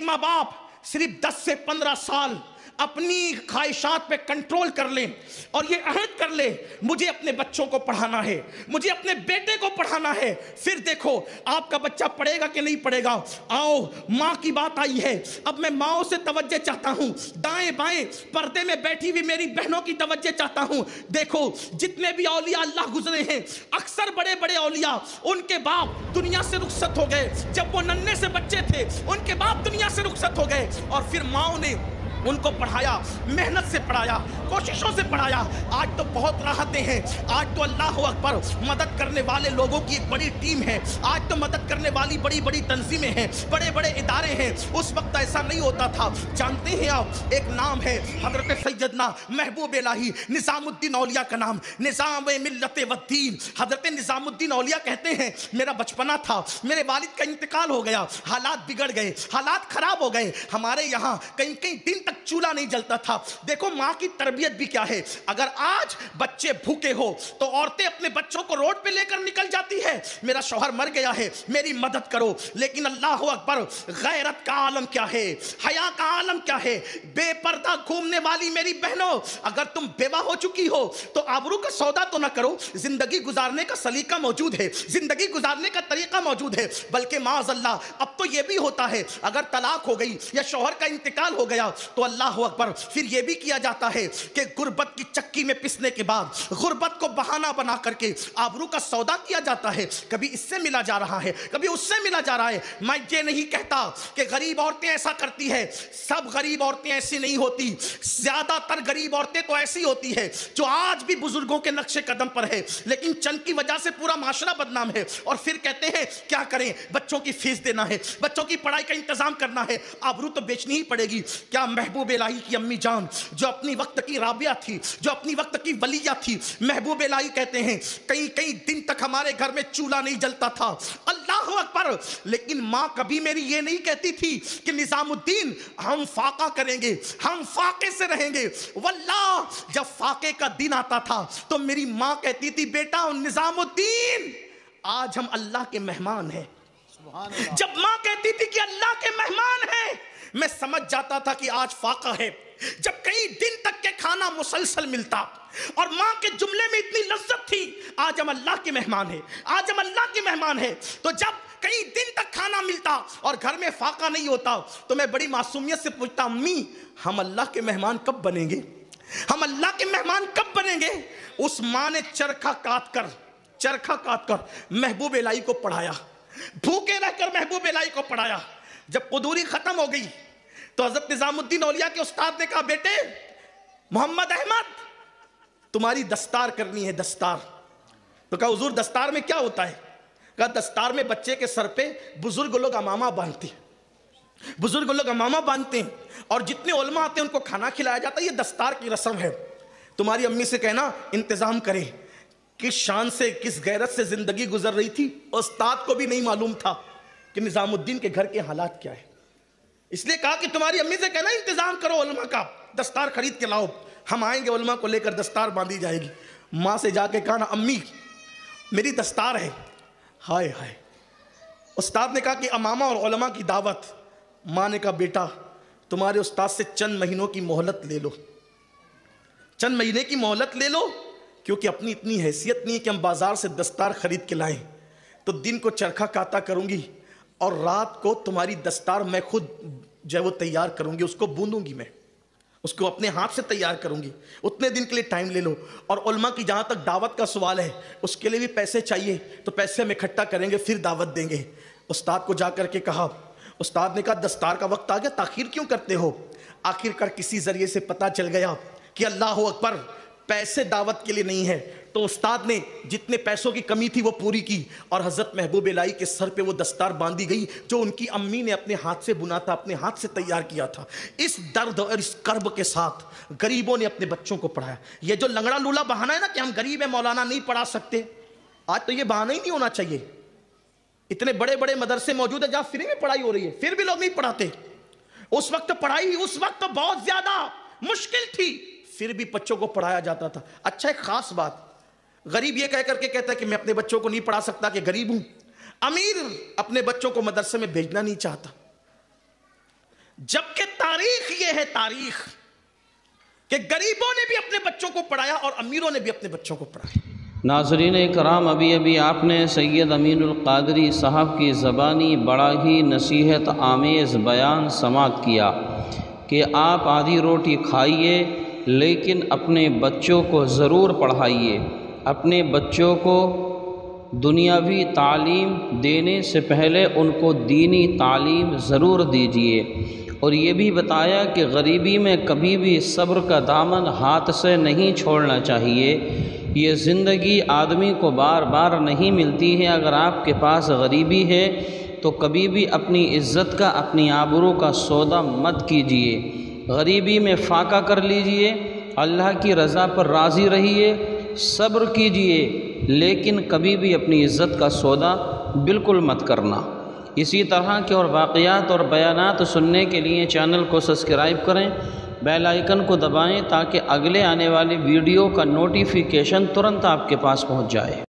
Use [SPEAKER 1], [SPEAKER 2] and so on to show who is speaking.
[SPEAKER 1] ماں باپ صرف 10 سے 15 سال اپنی خواہشات پہ کنٹرول کر لیں اور یہ عہد کر لے مجھے اپنے بچوں کو پڑھانا ہے, مجھے اپنے بیٹے کو پڑھانا ہے, پھر دیکھو آپ کا بچہ پڑھے گا کہ نہیں پڑھے گا. آؤ ماں کی بات آئی ہے, اب میں ماؤں سے توجہ چاہتا ہوں, دائیں بائیں پردے میں بیٹھی ہوئی میری بہنوں کی توجہ چاہتا ہوں. دیکھو جتنے بھی اولیاء اللہ گزرے ہیں, اکثر بڑے بڑے اولیاء ان کے باپ دنیا سے رخصت ہو گئے, جب وہ ننھے سے بچے تھے ان کے باپ دنیا سے رخصت ہو گئے اور پھر ماؤں نے ان کو پڑھایا, محنت سے پڑھایا, کوششوں سے پڑھایا. آج تو بہت راحتیں ہیں, آج تو اللہ اکبر مدد کرنے والے لوگوں کی ایک بڑی ٹیم ہے, آج تو مدد کرنے والی بڑی بڑی تنظیمیں ہیں, بڑے بڑے ادارے ہیں. اس وقت ایسا نہیں ہوتا تھا. جانتے ہیں آپ ایک نام ہے حضرت سیدنا محبوب الہی نظام الدین اولیاء کا نام, نظام ملت والدین. حضرت نظام الدین اولیاء کہتے ہیں میرا بچپنا تھا, میرے والد کا انتقال ہو گیا, حالات بگڑ گئے, حالات خراب ہو گئے. ہمارے یہاں کئی کئی دن تک چولہا نہیں جلتا تھا. دیکھو ماں کی تربیت بھی کیا ہے. اگر آج بچے بھوکے ہو تو عورتیں اپنے بچوں کو روڈ پہ لے کر نکل جاتی ہے, میرا شوہر مر گیا ہے میری مدد کرو. لیکن اللہ اکبر غیرت کا عالم کیا ہے, حیا کا عالم کیا ہے. بے پردہ گھومنے والی میری بہنوں, اگر تم بیوہ ہو چکی ہو تو آبرو کا سودا تو نہ کرو. زندگی گزارنے کا سلیقہ موجود ہے, زندگی گزارنے کا طریقہ موجود ہے. بلکہ معاذ اللہ اب تو یہ بھی ہوتا ہے اگر طلاق ہو گئی یا شوہر کا انتقال ہو گیا تو اللہ اکبر پھر یہ بھی کیا جاتا ہے کہ غربت کی چکی میں پسنے کے بعد غربت کو بہانہ بنا کر کے آبرو کا سودا کیا جاتا ہے. کبھی اس سے ملا جا رہا ہے, کبھی اس سے ملا جا رہا ہے. میں یہ نہیں کہتا کہ غریب عورتیں ایسا کرتی ہے, سب غریب عورتیں ایسی نہیں ہوتی. زیادہ تر غریب عورتیں تو ایسی ہوتی ہے جو آج بھی بزرگوں کے نقش قدم پر ہے, لیکن چند کی وجہ سے پورا معاشرہ بدنام ہے. اور پھر کہتے ہیں کیا کریں, بچوں کی فیس دینا ہے, بچوں کی پڑھائی کا انتظام کرنا ہے, آبرو تو بیچنی ہی پڑے گی. کیا محبوب الہی کی امی جان جو اپنی وقت کی رابعہ تھی, جو اپنی وقت کی ولیہ تھی, محبوب الہی کہتے ہیں کئی کئی دن تک ہمارے گھر میں چولہا نہیں جلتا تھا. اللہ اکبر. لیکن ماں کبھی میری یہ نہیں کہتی تھی کہ نظام الدین ہم فاقہ کریں گے, ہم فاقے سے رہیں گے. واللہ جب فاقے کا دن آتا تھا تو میری ماں کہتی تھی بیٹا نظام الدین آج ہم اللہ کے مہمان ہیں. جب ماں کہتی تھی کہ اللہ کے مہمان ہیں میں سمجھ جاتا تھا کہ آج فاقہ ہے. جب کئی دن تک کے کھانا مسلسل ملتا اور ماں کے جملے میں اتنی لذت تھی آج ہم اللہ کے مہمان ہیں, آج ہم اللہ کے مہمان ہیں. تو جب کئی دن تک کھانا ملتا اور گھر میں فاقہ نہیں ہوتا تو میں بڑی معصومیت سے پوچھتا امی ہم اللہ کے مہمان کب بنیں گے, ہم اللہ کے مہمان کب بنیں گے. اس ماں نے چرخہ کاٹ کر محبوب الہی کو پڑھایا, بھوکے رہ کر محبوب الہی کو پڑھایا. جب قدوری ختم ہو گئی تو حضرت نظام الدین اولیاء کے استاد نے کہا بیٹے محمد احمد تمہاری دستار کرنی ہے, دستار. تو کہا حضور دستار میں کیا ہوتا ہے. کہا دستار میں بچے کے سر پہ بزرگ لوگ امامہ باندھتے ہیں, بزرگ لوگ امامہ باندھتے ہیں اور جتنے علماء آتے ہیں ان کو کھانا کھلایا جاتا ہے, یہ دستار کی رسم ہے. تمہاری امی سے کہنا انتظام کرے. کس شان سے کس غیرت سے زندگی گزر رہی تھی استاد کو بھی نہیں معلوم تھا کہ نظام الدین کے گھر کے حالات کیا ہے. اس لیے کہا کہ تمہاری امی سے کہنا انتظام کرو علماء کا, دستار خرید کے لاؤ, ہم آئیں گے علماء کو لے کر دستار باندھی جائے گی. ماں سے جا کے کہا نا امی میری دستار ہے. ہائے ہائے. استاد نے کہا کہ امامہ اور علماء کی دعوت. ماں نے کہا بیٹا تمہارے استاد سے چند مہینوں کی مہلت لے لو, چند مہینے کی مہلت لے لو, کیونکہ اپنی اتنی حیثیت نہیں ہے کہ ہم بازار سے دستار خرید کے لائیں. تو دن کو چرخہ کاتا کروں گی اور رات کو تمہاری دستار میں خود جو ہے وہ تیار کروں گی, اس کو بوندوں گی, میں اس کو اپنے ہاتھ سے تیار کروں گی. اتنے دن کے لیے ٹائم لے لو. اور علماء کی جہاں تک دعوت کا سوال ہے اس کے لیے بھی پیسے چاہیے تو پیسے ہم اکٹھا کریں گے پھر دعوت دیں گے. استاد کو جا کر کے کہا, استاد نے کہا دستار کا وقت آ گیا تاخیر کیوں کرتے ہو. آخر کر کسی ذریعے سے پتہ چل گیا کہ اللہ اکبر پیسے دعوت کے لیے نہیں ہے. تو استاد نے جتنے پیسوں کی کمی تھی وہ پوری کی اور حضرت محبوب الہی کے سر پہ وہ دستار باندھی گئی جو ان کی امی نے اپنے ہاتھ سے بنا تھا, اپنے ہاتھ سے تیار کیا تھا. اس درد اور اس کرب کے ساتھ غریبوں نے اپنے بچوں کو پڑھایا. یہ جو لنگڑا لولا بہانہ ہے نا کہ ہم غریب ہیں مولانا نہیں پڑھا سکتے, آج تو یہ بہانہ ہی نہیں ہونا چاہیے. اتنے بڑے بڑے مدرسے موجود ہیں جہاں فری میں پڑھائی ہو رہی ہے پھر بھی لوگ نہیں پڑھاتے. اس وقت پڑھائی اس وقت بہت زیادہ مشکل تھی پھر بھی بچوں کو پڑھایا جاتا تھا. اچھا ایک خاص بات, غریب یہ کہہ کر کے کہتا ہے کہ میں اپنے بچوں کو نہیں پڑھا سکتا کہ غریب ہوں. امیر اپنے بچوں کو مدرسے میں بھیجنا نہیں چاہتا. جبکہ تاریخ یہ ہے تاریخ کہ غریبوں نے بھی اپنے بچوں کو پڑھایا اور امیروں نے بھی اپنے بچوں کو پڑھایا۔
[SPEAKER 2] ناظرین کرام، ابھی آپ نے سید امین القادری صاحب کی زبانی بڑا ہی نصیحت آمیز بیان سماعت کیا کہ آپ آدھی روٹی کھائیے لیکن اپنے بچوں کو ضرور پڑھائیے، اپنے بچوں کو دنیاوی تعلیم دینے سے پہلے ان کو دینی تعلیم ضرور دیجیے۔ اور یہ بھی بتایا کہ غریبی میں کبھی بھی صبر کا دامن ہاتھ سے نہیں چھوڑنا چاہیے۔ یہ زندگی آدمی کو بار بار نہیں ملتی ہے۔ اگر آپ کے پاس غریبی ہے تو کبھی بھی اپنی عزت کا، اپنی آبرو کا سودا مت کیجیے۔ غریبی میں فاقہ کر لیجئے، اللہ کی رضا پر راضی رہیے، صبر کیجئے، لیکن کبھی بھی اپنی عزت کا سودا بالکل مت کرنا۔ اسی طرح کے اور واقعات اور بیانات سننے کے لیے چینل کو سبسکرائب کریں، بیل آئیکن کو دبائیں تاکہ اگلے آنے والی ویڈیو کا نوٹیفیکیشن ترنت آپ کے پاس پہنچ جائے۔